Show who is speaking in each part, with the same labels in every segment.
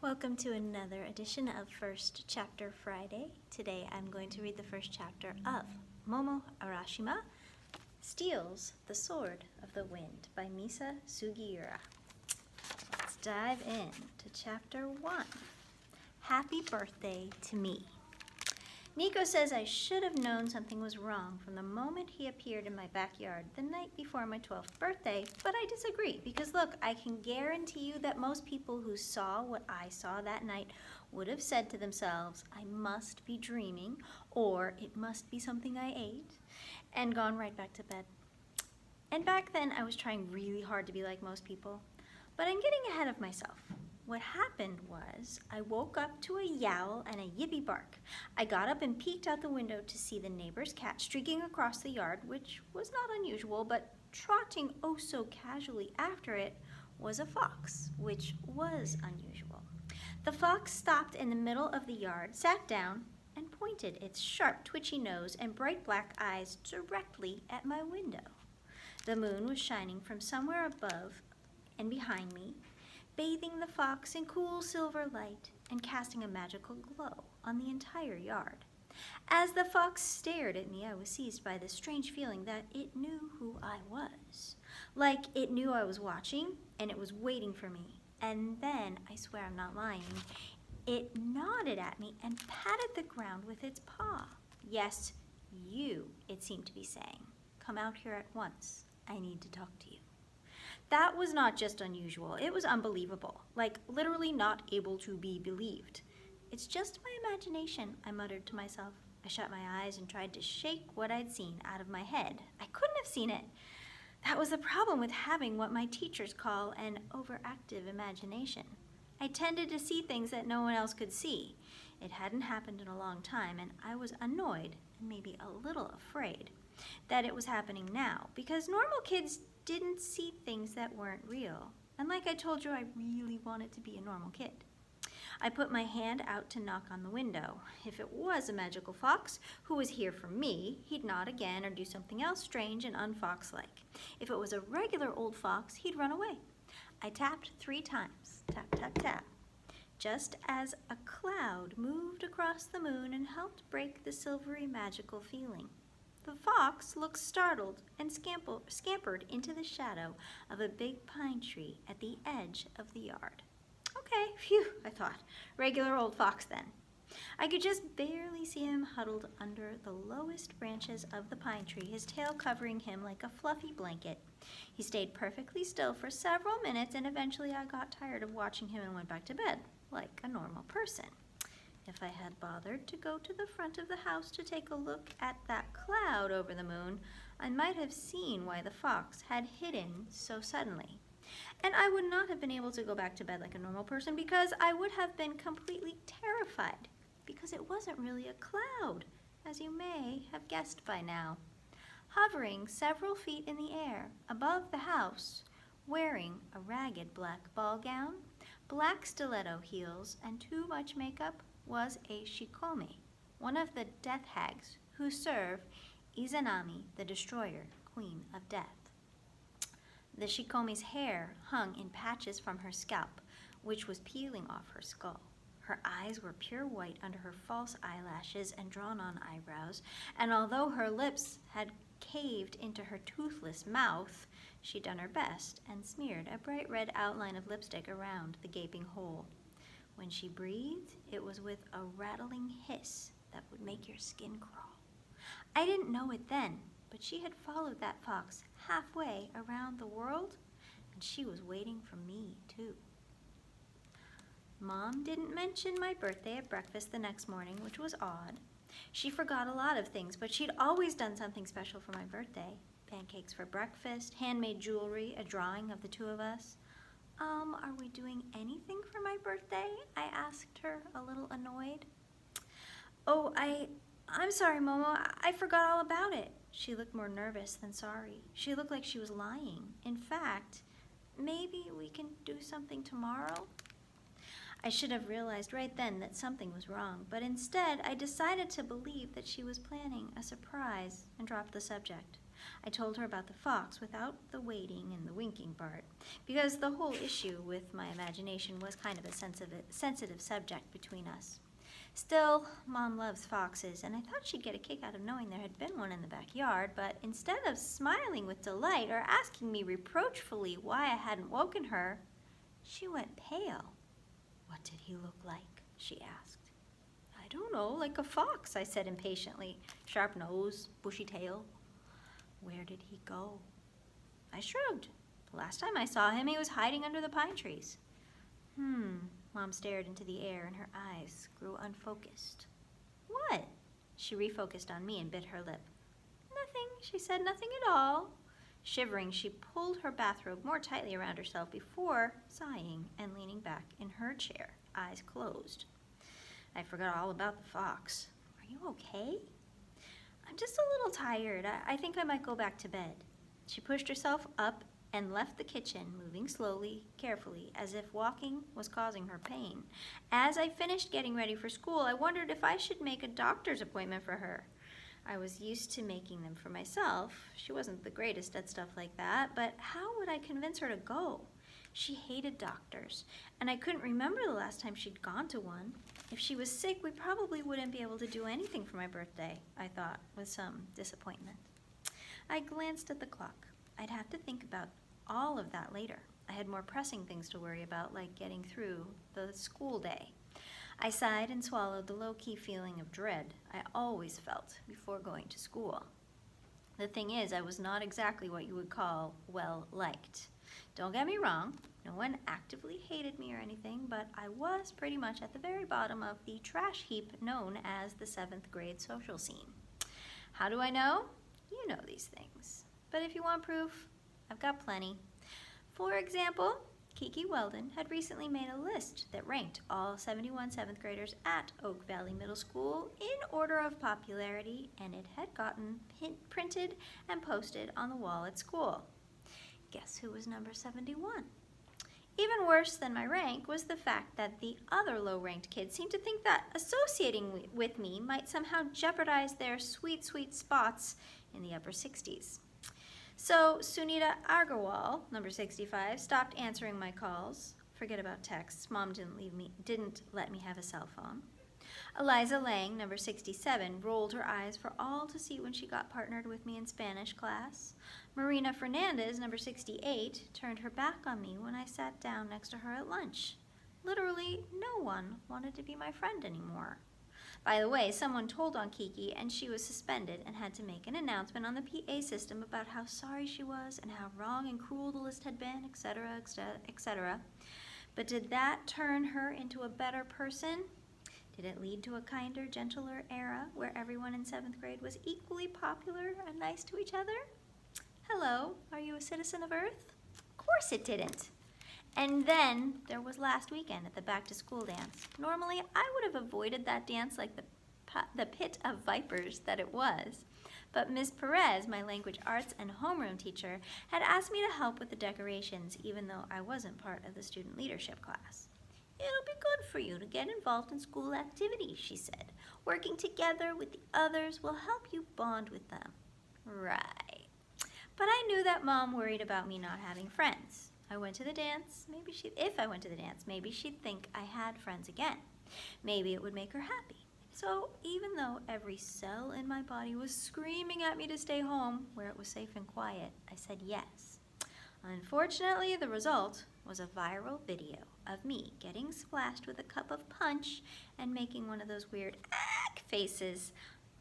Speaker 1: Welcome to another edition of First Chapter Friday. Today I'm going to read the first chapter of Momo Arashima, Steals the Sword of the Wind by Misa Sugiura. Let's dive in to Chapter 1. Happy Birthday to Me. Nico says I should have known something was wrong from the moment he appeared in my backyard the night before my 12th birthday, but I disagree because look, I can guarantee you that most people who saw what I saw that night would have said to themselves, I must be dreaming, or it must be something I ate, and gone right back to bed. And back then I was trying really hard to be like most people, but I'm getting ahead of myself. What happened was I woke up to a yowl and a yippee bark. I got up and peeked out the window to see the neighbor's cat streaking across the yard, which was not unusual, but trotting oh so casually after it was a fox, which was unusual. The fox stopped in the middle of the yard, sat down, and pointed its sharp, twitchy nose and bright black eyes directly at my window. The moon was shining from somewhere above and behind me, bathing the fox in cool silver light and casting a magical glow on the entire yard. As the fox stared at me, I was seized by this strange feeling that it knew who I was. Like it knew I was watching and it was waiting for me. And then, I swear I'm not lying, it nodded at me and patted the ground with its paw. Yes, you, it seemed to be saying. Come out here at once. I need to talk to you. That was not just unusual, it was unbelievable, like literally not able to be believed. It's just my imagination, I muttered to myself. I shut my eyes and tried to shake what I'd seen out of my head. I couldn't have seen it. That was the problem with having what my teachers call an overactive imagination. I tended to see things that no one else could see. It hadn't happened in a long time, and I was annoyed and maybe a little afraid that it was happening now, because normal kids didn't see things that weren't real. And like I told you, I really wanted to be a normal kid. I put my hand out to knock on the window. If it was a magical fox who was here for me, he'd nod again or do something else strange and unfox-like. If it was a regular old fox, he'd run away. I tapped 3 times. Tap, tap, tap. Just as a cloud moved across the moon and helped break the silvery magical feeling. The fox looked startled and scampered into the shadow of a big pine tree at the edge of the yard. Okay, phew, I thought. Regular old fox then. I could just barely see him huddled under the lowest branches of the pine tree, his tail covering him like a fluffy blanket. He stayed perfectly still for several minutes, and eventually I got tired of watching him and went back to bed, like a normal person. If I had bothered to go to the front of the house to take a look at that cloud over the moon, I might have seen why the fox had hidden so suddenly. And I would not have been able to go back to bed like a normal person because I would have been completely terrified, because it wasn't really a cloud, as you may have guessed by now. Hovering several feet in the air above the house, wearing a ragged black ball gown, black stiletto heels, and too much makeup, was a shikomi, one of the death hags who serve Izanami, the destroyer, queen of death. The shikomi's hair hung in patches from her scalp, which was peeling off her skull. Her eyes were pure white under her false eyelashes and drawn-on eyebrows, and although her lips had caved into her toothless mouth, she'd done her best and smeared a bright red outline of lipstick around the gaping hole. When she breathed, it was with a rattling hiss that would make your skin crawl. I didn't know it then, but she had followed that fox halfway around the world, and she was waiting for me, too. Mom didn't mention my birthday at breakfast the next morning, which was odd. She forgot a lot of things, but she'd always done something special for my birthday. Pancakes for breakfast, handmade jewelry, a drawing of the 2 of us. Are we doing anything for my birthday? I asked her, a little annoyed. Oh, I'm sorry, Momo. I forgot all about it. She looked more nervous than sorry. She looked like she was lying. In fact, maybe we can do something tomorrow? I should have realized right then that something was wrong, but instead I decided to believe that she was planning a surprise and dropped the subject. I told her about the fox without the waiting and the winking part, because the whole issue with my imagination was kind of a sensitive subject between us. Still, Mom loves foxes, and I thought she'd get a kick out of knowing there had been one in the backyard, but instead of smiling with delight or asking me reproachfully why I hadn't woken her, she went pale. "What did he look like?" she asked. "I don't know, like a fox," I said impatiently. "Sharp nose, bushy tail." "Where did he go?" I shrugged. "The last time I saw him, he was hiding under the pine trees." Mom stared into the air and her eyes grew unfocused. "What?" She refocused on me and bit her lip. "Nothing," she said, "nothing at all." Shivering, she pulled her bathrobe more tightly around herself before sighing and leaning back in her chair, eyes closed. I forgot all about the fox. "Are you okay?" "I'm just a little tired. I think I might go back to bed." She pushed herself up and left the kitchen, moving slowly, carefully, as if walking was causing her pain. As I finished getting ready for school, I wondered if I should make a doctor's appointment for her. I was used to making them for myself. She wasn't the greatest at stuff like that, but how would I convince her to go? She hated doctors, and I couldn't remember the last time she'd gone to one. If she was sick, we probably wouldn't be able to do anything for my birthday, I thought, with some disappointment. I glanced at the clock. I'd have to think about all of that later. I had more pressing things to worry about, like getting through the school day. I sighed and swallowed the low-key feeling of dread I always felt before going to school. The thing is, I was not exactly what you would call well-liked. Don't get me wrong, no one actively hated me or anything, but I was pretty much at the very bottom of the trash heap known as the 7th grade social scene. How do I know? You know these things. But if you want proof, I've got plenty. For example, Kiki Weldon had recently made a list that ranked all 71 7th graders at Oak Valley Middle School in order of popularity, and it had gotten printed and posted on the wall at school. Guess who was number 71? Even worse than my rank was the fact that the other low-ranked kids seemed to think that associating with me might somehow jeopardize their sweet, sweet spots in the upper 60s. So Sunita Agarwal, number 65, stopped answering my calls. Forget about texts. Mom didn't let me have a cell phone. Eliza Lang, number 67, rolled her eyes for all to see when she got partnered with me in Spanish class. Marina Fernandez, number 68, turned her back on me when I sat down next to her at lunch. Literally, no one wanted to be my friend anymore. By the way, someone told on Kiki, and she was suspended and had to make an announcement on the PA system about how sorry she was and how wrong and cruel the list had been, etc., etc. But did that turn her into a better person? Did it lead to a kinder, gentler era where everyone in 7th grade was equally popular and nice to each other? Hello, are you a citizen of Earth? Of course it didn't. And then there was last weekend at the back-to-school dance. Normally, I would have avoided that dance like the pit of vipers that it was. But Ms. Perez, my language arts and homeroom teacher, had asked me to help with the decorations, even though I wasn't part of the student leadership class. "It'll be good for you to get involved in school activities," she said. "Working together with the others will help you bond with them." Right. But I knew that Mom worried about me not having friends. If I went to the dance, maybe she'd think I had friends again. Maybe it would make her happy. So even though every cell in my body was screaming at me to stay home where it was safe and quiet, I said yes. Unfortunately, the result was a viral video of me getting splashed with a cup of punch and making one of those weird ack faces,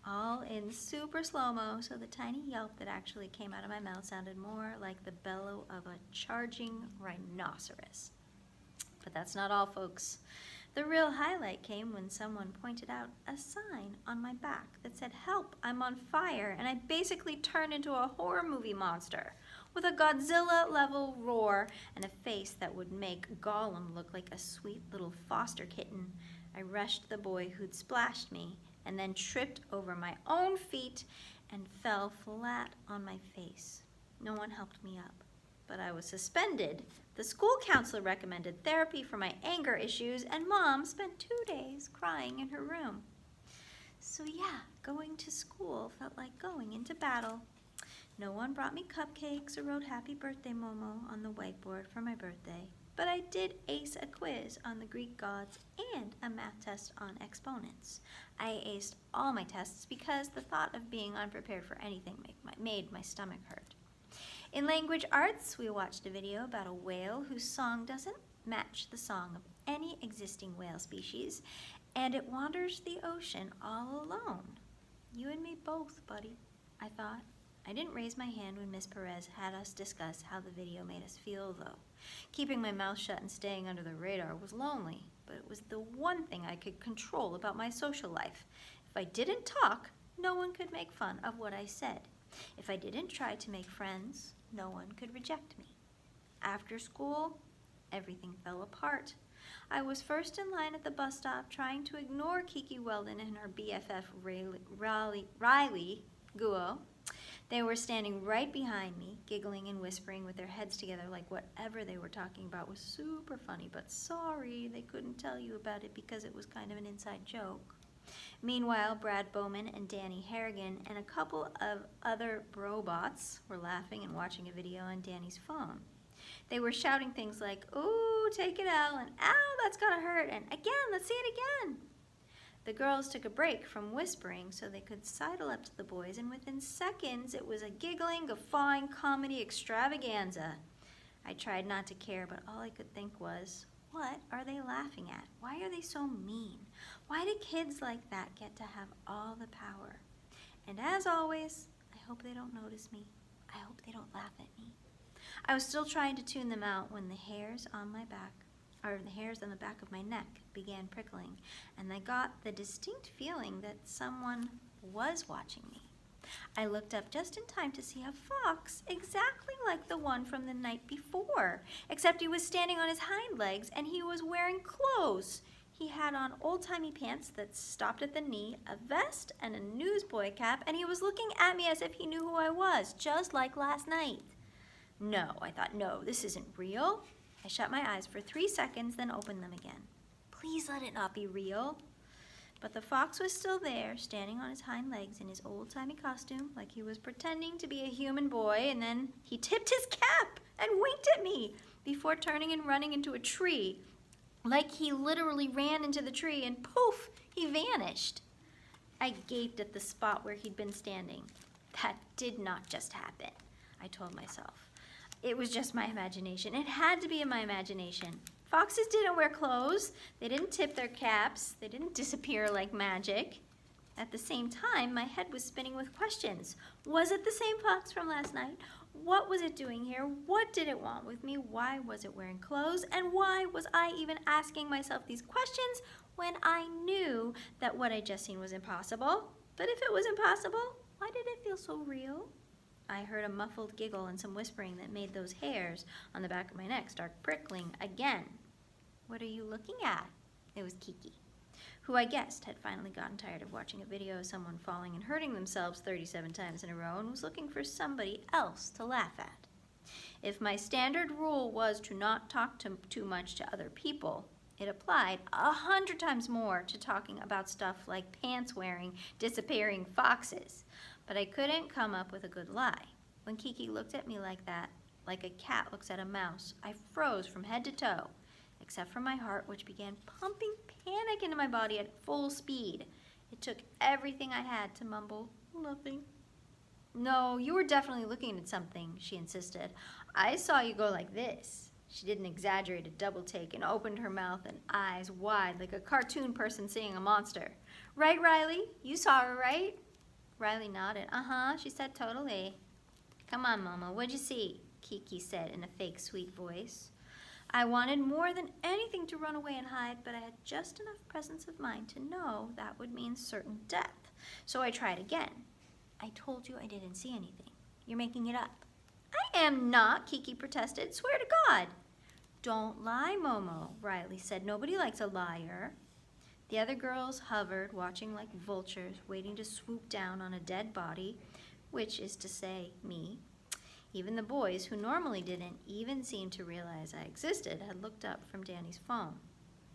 Speaker 1: all in super slow-mo, so the tiny yelp that actually came out of my mouth sounded more like the bellow of a charging rhinoceros. But that's not all, folks. The real highlight came when someone pointed out a sign on my back that said, "Help, I'm on fire," and I basically turned into a horror movie monster with a Godzilla-level roar and a face that would make Gollum look like a sweet little foster kitten. I rushed the boy who'd splashed me and then tripped over my own feet and fell flat on my face. No one helped me up, but I was suspended. The school counselor recommended therapy for my anger issues, and Mom spent 2 days crying in her room. So yeah, going to school felt like going into battle. No one brought me cupcakes or wrote Happy Birthday, Momo on the whiteboard for my birthday, but I did ace a quiz on the Greek gods and a math test on exponents. I aced all my tests because the thought of being unprepared for anything made my stomach hurt. In language arts, we watched a video about a whale whose song doesn't match the song of any existing whale species, and it wanders the ocean all alone. You and me both, buddy, I thought. I didn't raise my hand when Miss Perez had us discuss how the video made us feel, though. Keeping my mouth shut and staying under the radar was lonely, but it was the one thing I could control about my social life. If I didn't talk, no one could make fun of what I said. If I didn't try to make friends, no one could reject me. After school, everything fell apart. I was first in line at the bus stop trying to ignore Kiki Weldon and her BFF Riley Guo. They were standing right behind me, giggling and whispering with their heads together like whatever they were talking about was super funny, but sorry they couldn't tell you about it because it was kind of an inside joke. Meanwhile, Brad Bowman and Danny Harrigan and a couple of other brobots were laughing and watching a video on Danny's phone. They were shouting things like, "Ooh, take it out," and "Ow, that's gonna hurt," and "Again, let's see it again." The girls took a break from whispering so they could sidle up to the boys, and within seconds it was a giggling, guffawing comedy extravaganza. I tried not to care, but all I could think was, what are they laughing at? Why are they so mean? Why do kids like that get to have all the power? And as always, I hope they don't notice me. I hope they don't laugh at me. I was still trying to tune them out when the hairs on the back of my neck began prickling, and I got the distinct feeling that someone was watching me. I looked up just in time to see a fox exactly like the one from the night before, except he was standing on his hind legs and he was wearing clothes. He had on old-timey pants that stopped at the knee, a vest, and a newsboy cap, and he was looking at me as if he knew who I was, just like last night. No, I thought, no, this isn't real. I shut my eyes for 3 seconds, then opened them again. Please let it not be real. But the fox was still there, standing on his hind legs in his old-timey costume, like he was pretending to be a human boy, and then he tipped his cap and winked at me before turning and running into a tree. Like he literally ran into the tree, and poof, he vanished. I gaped at the spot where he'd been standing. That did not just happen, I told myself. It was just my imagination. It had to be in my imagination. Foxes didn't wear clothes. They didn't tip their caps. They didn't disappear like magic. At the same time, my head was spinning with questions. Was it the same fox from last night? What was it doing here? What did it want with me? Why was it wearing clothes? And why was I even asking myself these questions when I knew that what I'd just seen was impossible? But if it was impossible, why did it feel so real? I heard a muffled giggle and some whispering that made those hairs on the back of my neck start prickling again. What are you looking at? It was Kiki, who I guessed had finally gotten tired of watching a video of someone falling and hurting themselves 37 times in a row and was looking for somebody else to laugh at. If my standard rule was to not talk too much to other people, it applied 100 times more to talking about stuff like pants-wearing, disappearing foxes. But I couldn't come up with a good lie. When Kiki looked at me like that, like a cat looks at a mouse, I froze from head to toe, except for my heart, which began pumping panic into my body at full speed. It took everything I had to mumble, "Nothing." "No, you were definitely looking at something," she insisted. "I saw you go like this." She did an exaggerated double take and opened her mouth and eyes wide like a cartoon person seeing a monster. "Right, Riley? You saw her, right?" Riley nodded. "Uh-huh," she said, "totally." "Come on, Momo, what'd you see?" Kiki said in a fake sweet voice. I wanted more than anything to run away and hide, but I had just enough presence of mind to know that would mean certain death. So I tried again. "I told you I didn't see anything. You're making it up." "I am not," Kiki protested. "Swear to God." "Don't lie, Momo," Riley said. "Nobody likes a liar." The other girls hovered, watching like vultures, waiting to swoop down on a dead body, which is to say, me. Even the boys, who normally didn't even seem to realize I existed, had looked up from Danny's phone.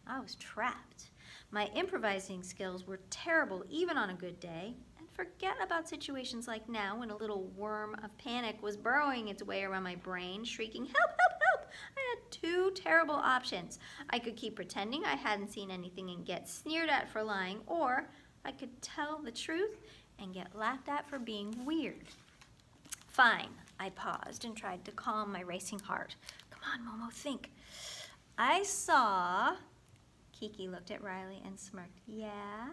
Speaker 1: I was trapped. My improvising skills were terrible even on a good day, and forget about situations like now when a little worm of panic was burrowing its way around my brain, shrieking, "Help, help, help!" I had two terrible options. I could keep pretending I hadn't seen anything and get sneered at for lying, or I could tell the truth and get laughed at for being weird. Fine, I paused and tried to calm my racing heart. Come on, Momo, think. I saw... Kiki looked at Riley and smirked. Yeah?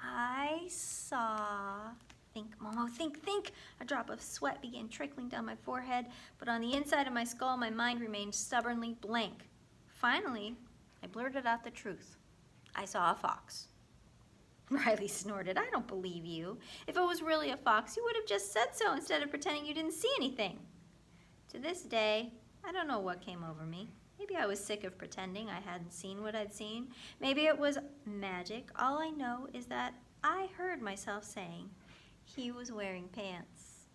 Speaker 1: I saw... Think, Momo, think, think! A drop of sweat began trickling down my forehead, but on the inside of my skull, my mind remained stubbornly blank. Finally, I blurted out the truth. I saw a fox. Riley snorted. I don't believe you. If it was really a fox, you would have just said so instead of pretending you didn't see anything. To this day, I don't know what came over me. Maybe I was sick of pretending I hadn't seen what I'd seen. Maybe it was magic. All I know is that I heard myself saying, he was wearing pants.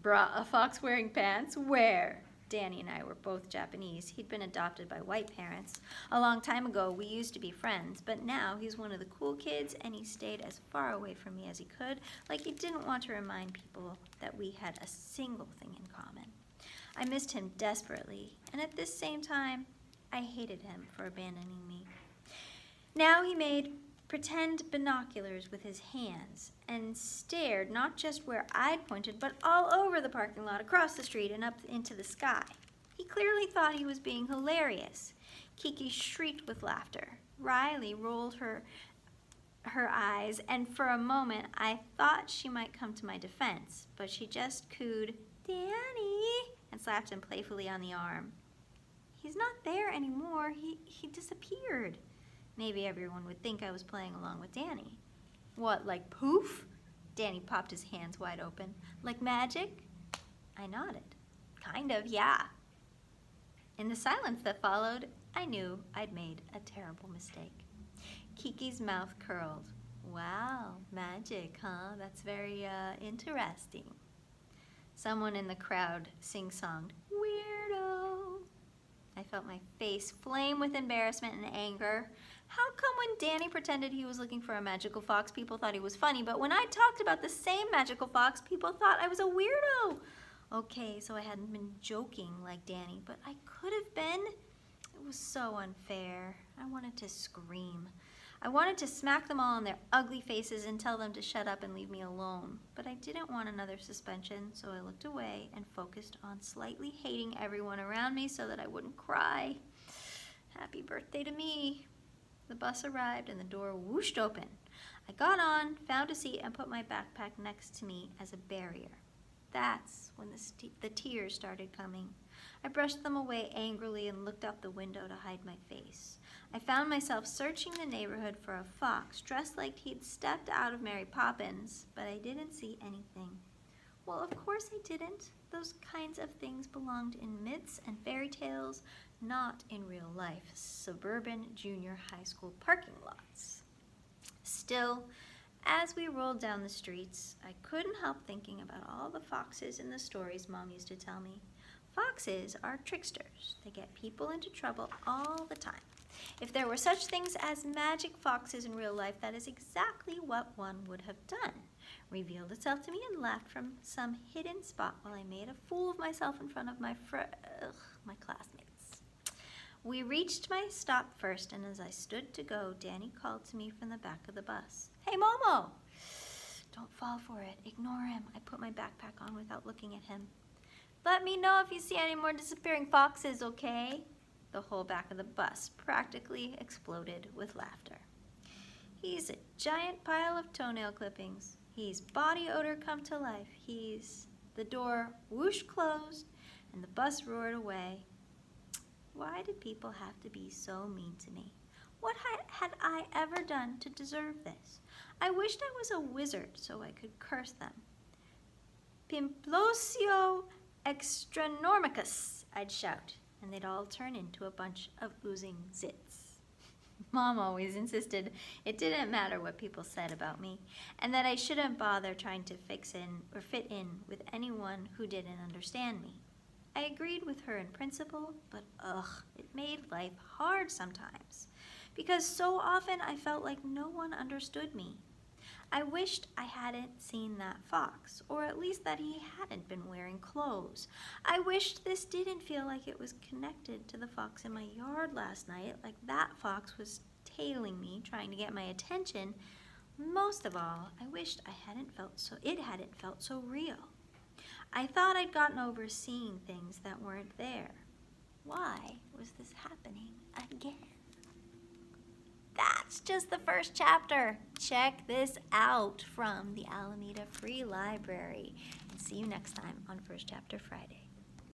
Speaker 1: Bruh, a fox wearing pants? Where? Danny and I were both Japanese. He'd been adopted by white parents. A long time ago, we used to be friends, but now he's one of the cool kids, and he stayed as far away from me as he could, like he didn't want to remind people that we had a single thing in common. I missed him desperately, and at this same time, I hated him for abandoning me. Now he made pretend binoculars with his hands and stared not just where I'd pointed, but all over the parking lot, across the street, and up into the sky. He clearly thought he was being hilarious. Kiki shrieked with laughter. Riley rolled her eyes, and for a moment I thought she might come to my defense, but she just cooed, "Danny," and slapped him playfully on the arm. He's not there anymore. He disappeared. Maybe everyone would think I was playing along with Danny. What, like poof? Danny popped his hands wide open. Like magic? I nodded. Kind of, yeah. In the silence that followed, I knew I'd made a terrible mistake. Kiki's mouth curled. Wow, magic, huh? That's very, interesting. Someone in the crowd sing-songed, "Weirdo." I felt my face flame with embarrassment and anger. How come when Danny pretended he was looking for a magical fox, people thought he was funny, but when I talked about the same magical fox, people thought I was a weirdo? Okay, so I hadn't been joking like Danny, but I could have been. It was so unfair. I wanted to scream. I wanted to smack them all in their ugly faces and tell them to shut up and leave me alone. But I didn't want another suspension, so I looked away and focused on slightly hating everyone around me so that I wouldn't cry. Happy birthday to me. The bus arrived and the door whooshed open. I got on, found a seat, and put my backpack next to me as a barrier. That's when the tears started coming. I brushed them away angrily and looked out the window to hide my face. I found myself searching the neighborhood for a fox dressed like he'd stepped out of Mary Poppins, but I didn't see anything. Well, of course I didn't. Those kinds of things belonged in myths and fairy tales, not in real life, suburban junior high school parking lots. Still, as we rolled down the streets, I couldn't help thinking about all the foxes in the stories Mom used to tell me. Foxes are tricksters. They get people into trouble all the time. If there were such things as magic foxes in real life, that is exactly what one would have done. Revealed itself to me and laughed from some hidden spot while I made a fool of myself in front of my classmates. We reached my stop first, and as I stood to go, Danny called to me from the back of the bus. "Hey, Momo!" "Don't fall for it. Ignore him." I put my backpack on without looking at him. "Let me know if you see any more disappearing foxes, okay?" The whole back of the bus practically exploded with laughter. He's a giant pile of toenail clippings. He's body odor come to life. The door whoosh closed and the bus roared away. Why did people have to be so mean to me? What had I ever done to deserve this? I wished I was a wizard so I could curse them. "Pimplosio extranormicus," I'd shout, and they'd all turn into a bunch of oozing zits. Mom always insisted it didn't matter what people said about me, and that I shouldn't bother trying to fit in with anyone who didn't understand me. I agreed with her in principle, but it made life hard sometimes, because so often I felt like no one understood me. I wished I hadn't seen that fox, or at least that he hadn't been wearing clothes. I wished this didn't feel like it was connected to the fox in my yard last night, like that fox was tailing me, trying to get my attention. Most of all, I wished it hadn't felt so real. I thought I'd gotten over seeing things that weren't there. Why was this happening again? That's just the first chapter. Check this out from the Alameda Free Library. And see you next time on First Chapter Friday.